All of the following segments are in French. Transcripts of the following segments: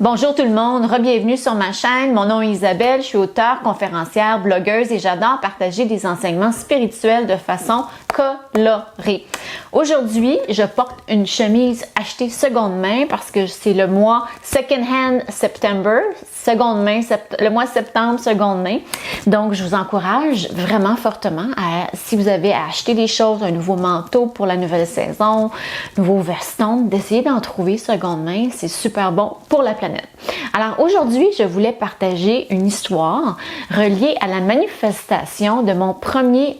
Bonjour tout le monde, re-bienvenue sur ma chaîne. Mon nom est Isabelle, je suis auteure, conférencière, blogueuse et j'adore partager des enseignements spirituels de façon colorée. Aujourd'hui, je porte une chemise achetée seconde main parce que c'est le mois Second Hand September, seconde main, le mois septembre seconde main. Donc, je vous encourage vraiment fortement si vous avez à acheter des choses, un nouveau manteau pour la nouvelle saison, nouveau veston, d'essayer d'en trouver seconde main. C'est super bon pour la planète. Alors aujourd'hui, je voulais partager une histoire reliée à la manifestation de mon premier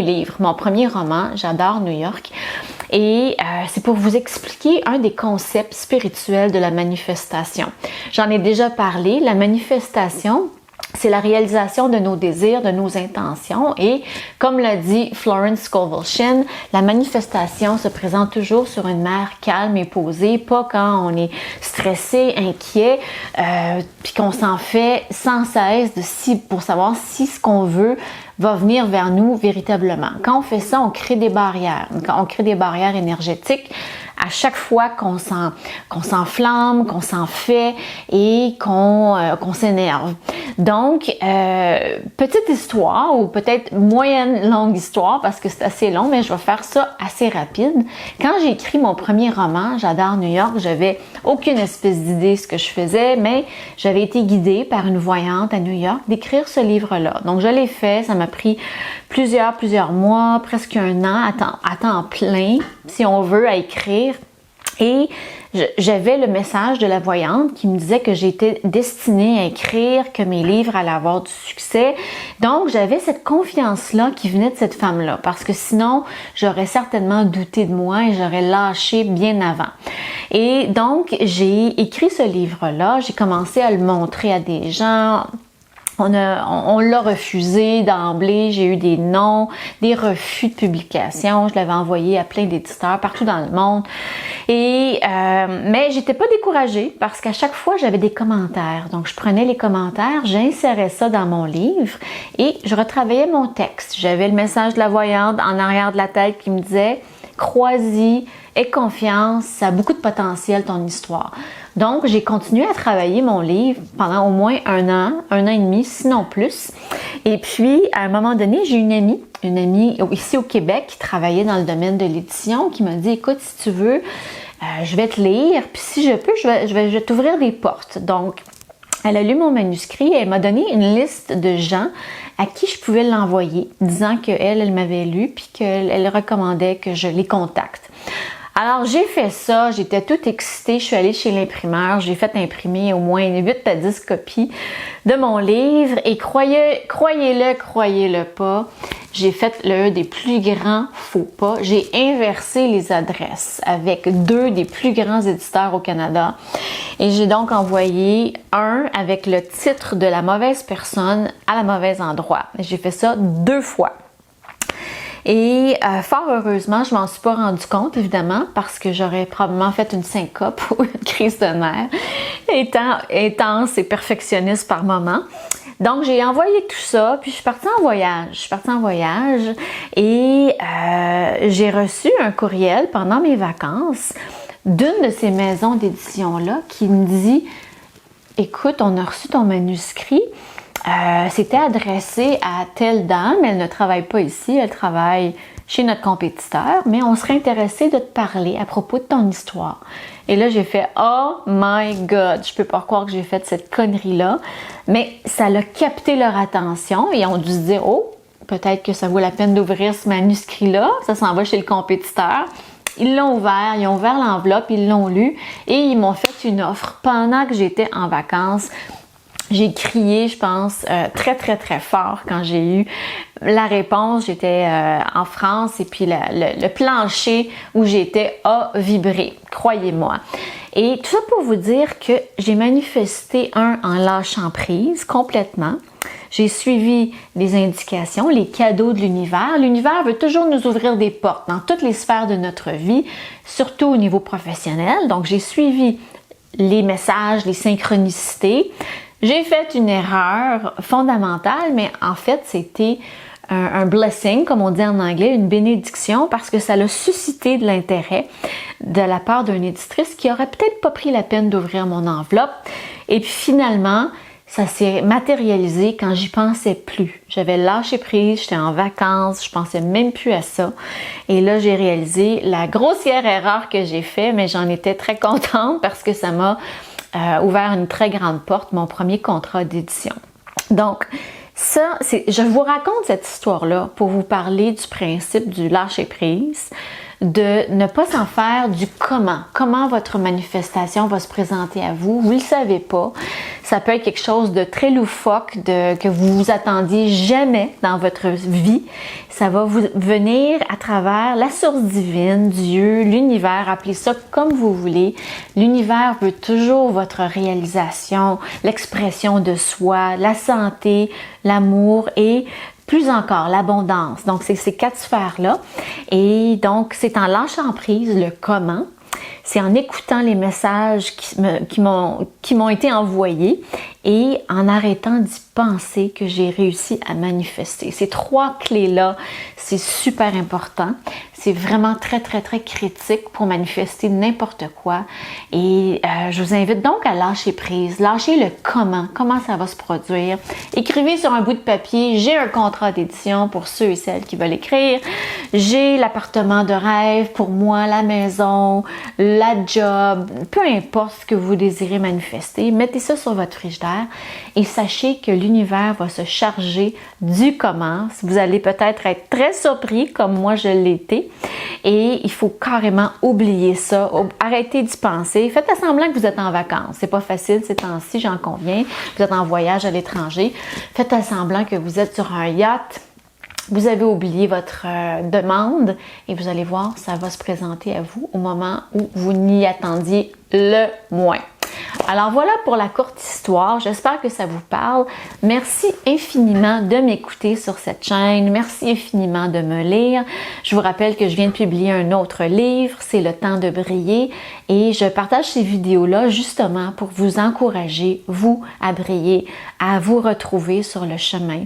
livre, mon premier roman, J'adore New York. Et c'est pour vous expliquer un des concepts spirituels de la manifestation. J'en ai déjà parlé, la manifestation, c'est la réalisation de nos désirs, de nos intentions et comme l'a dit Florence Scovel Shinn, la manifestation se présente toujours sur une mer calme et posée, pas quand on est stressé, inquiet, puis qu'on s'en fait sans cesse pour savoir si ce qu'on veut va venir vers nous véritablement. Quand on fait ça, on crée des barrières. Quand on crée des barrières énergétiques, à chaque fois qu'on s'enflamme, qu'on s'en fait et qu'on s'énerve. Donc, petite histoire ou peut-être moyenne longue histoire parce que c'est assez long, mais je vais faire ça assez rapide. Quand j'ai écrit mon premier roman, J'adore New York, j'avais aucune espèce d'idée de ce que je faisais, mais j'avais été guidée par une voyante à New York d'écrire ce livre-là. Donc, je l'ai fait, ça m'a pris plusieurs mois, presque un an à temps plein, si on veut, à écrire. Et j'avais le message de la voyante qui me disait que j'étais destinée à écrire, que mes livres allaient avoir du succès. Donc, j'avais cette confiance-là qui venait de cette femme-là parce que sinon, j'aurais certainement douté de moi et j'aurais lâché bien avant. Et donc, j'ai écrit ce livre-là, j'ai commencé à le montrer à des gens. On l'a refusé d'emblée, j'ai eu des noms, des refus de publication, je l'avais envoyé à plein d'éditeurs partout dans le monde. Et mais j'étais pas découragée parce qu'à chaque fois j'avais des commentaires. Donc je prenais les commentaires, j'insérais ça dans mon livre et je retravaillais mon texte. J'avais le message de la voyante en arrière de la tête qui me disait crois-y, aie confiance, ça a beaucoup de potentiel ton histoire. Donc, j'ai continué à travailler mon livre pendant au moins un an et demi, sinon plus. Et puis, à un moment donné, j'ai une amie ici au Québec qui travaillait dans le domaine de l'édition qui m'a dit, écoute, si tu veux, je vais te lire, puis si je peux, je vais t'ouvrir des portes. Donc, elle a lu mon manuscrit et elle m'a donné une liste de gens à qui je pouvais l'envoyer, disant qu'elle m'avait lu puis qu'elle recommandait que je les contacte. Alors, j'ai fait ça, j'étais toute excitée, je suis allée chez l'imprimeur, j'ai fait imprimer au moins 8 à 10 copies de mon livre et croyez-le pas, j'ai fait l'un des plus grands faux pas. J'ai inversé les adresses avec 2 des plus grands éditeurs au Canada et j'ai donc envoyé un avec le titre de la mauvaise personne à la mauvaise endroit. J'ai fait ça 2 fois. Et fort heureusement, je m'en suis pas rendu compte, évidemment, parce que j'aurais probablement fait une syncope ou une crise de nerfs, étant intense et perfectionniste par moment. Donc, j'ai envoyé tout ça, puis je suis partie en voyage. Et j'ai reçu un courriel pendant mes vacances d'une de ces maisons d'édition-là qui me dit « Écoute, on a reçu ton manuscrit. C'était adressé à telle dame, elle ne travaille pas ici, elle travaille chez notre compétiteur, mais on serait intéressé de te parler à propos de ton histoire. » Et là, j'ai fait « Oh my God! » Je peux pas croire que j'ai fait cette connerie-là, mais ça l'a capté leur attention et ils ont dû se dire « Oh, peut-être que ça vaut la peine d'ouvrir ce manuscrit-là, ça s'en va chez le compétiteur. » Ils l'ont ouvert, ils ont ouvert l'enveloppe, ils l'ont lu et ils m'ont fait une offre pendant que j'étais en vacances. J'ai crié, je pense, très fort quand j'ai eu la réponse. J'étais en France et puis le plancher où j'étais a vibré, croyez-moi. Et tout ça pour vous dire que j'ai manifesté en lâchant prise complètement. J'ai suivi les indications, les cadeaux de l'univers. L'univers veut toujours nous ouvrir des portes dans toutes les sphères de notre vie, surtout au niveau professionnel. Donc, j'ai suivi les messages, les synchronicités. J'ai fait une erreur fondamentale, mais en fait, c'était un blessing, comme on dit en anglais, une bénédiction, parce que ça l'a suscité de l'intérêt de la part d'une éditrice qui aurait peut-être pas pris la peine d'ouvrir mon enveloppe. Et puis finalement, ça s'est matérialisé quand j'y pensais plus. J'avais lâché prise, j'étais en vacances, je pensais même plus à ça. Et là, j'ai réalisé la grossière erreur que j'ai faite, mais j'en étais très contente parce que ça m'a ouvert une très grande porte, mon premier contrat d'édition. Donc, ça, je vous raconte cette histoire-là pour vous parler du principe du lâcher prise, de ne pas s'en faire du comment votre manifestation va se présenter à vous. Vous ne le savez pas. Ça peut être quelque chose de très loufoque, que vous vous attendiez jamais dans votre vie. Ça va vous venir à travers la source divine, Dieu, l'univers, appelez ça comme vous voulez. L'univers veut toujours votre réalisation, l'expression de soi, la santé, l'amour et plus encore, l'abondance. Donc, c'est ces 4 sphères-là. Et donc, c'est en lâchant prise le comment. C'est en écoutant les messages qui m'ont été envoyés et en arrêtant d'y penser que j'ai réussi à manifester. Ces 3 clés-là, c'est super important. C'est vraiment très, très, très critique pour manifester n'importe quoi. Et je vous invite donc à lâcher prise. Lâcher le comment ça va se produire. Écrivez sur un bout de papier, j'ai un contrat d'édition pour ceux et celles qui veulent écrire. J'ai l'appartement de rêve pour moi, la maison, la job, peu importe ce que vous désirez manifester. Mettez ça sur votre frigidaire et sachez que l'univers va se charger du comment. Vous allez peut-être être très surpris comme moi je l'ai été. Et il faut carrément oublier ça, arrêtez d'y penser. Faites semblant que vous êtes en vacances. C'est pas facile ces temps-ci, j'en conviens. Vous êtes en voyage à l'étranger. Faites semblant que vous êtes sur un yacht. Vous avez oublié votre demande et vous allez voir, ça va se présenter à vous au moment où vous n'y attendiez le moins. Alors voilà pour la courte histoire. J'espère que ça vous parle. Merci infiniment de m'écouter sur cette chaîne. Merci infiniment de me lire. Je vous rappelle que je viens de publier un autre livre, c'est Le temps de briller. Et je partage ces vidéos-là justement pour vous encourager, vous, à briller, à vous retrouver sur le chemin.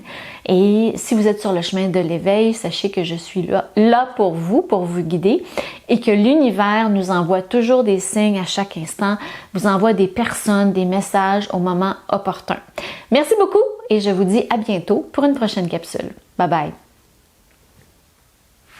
Et si vous êtes sur le chemin de l'éveil, sachez que je suis là pour vous guider et que l'univers nous envoie toujours des signes à chaque instant, vous envoie des personnes, des messages au moment opportun. Merci beaucoup et je vous dis à bientôt pour une prochaine capsule. Bye bye!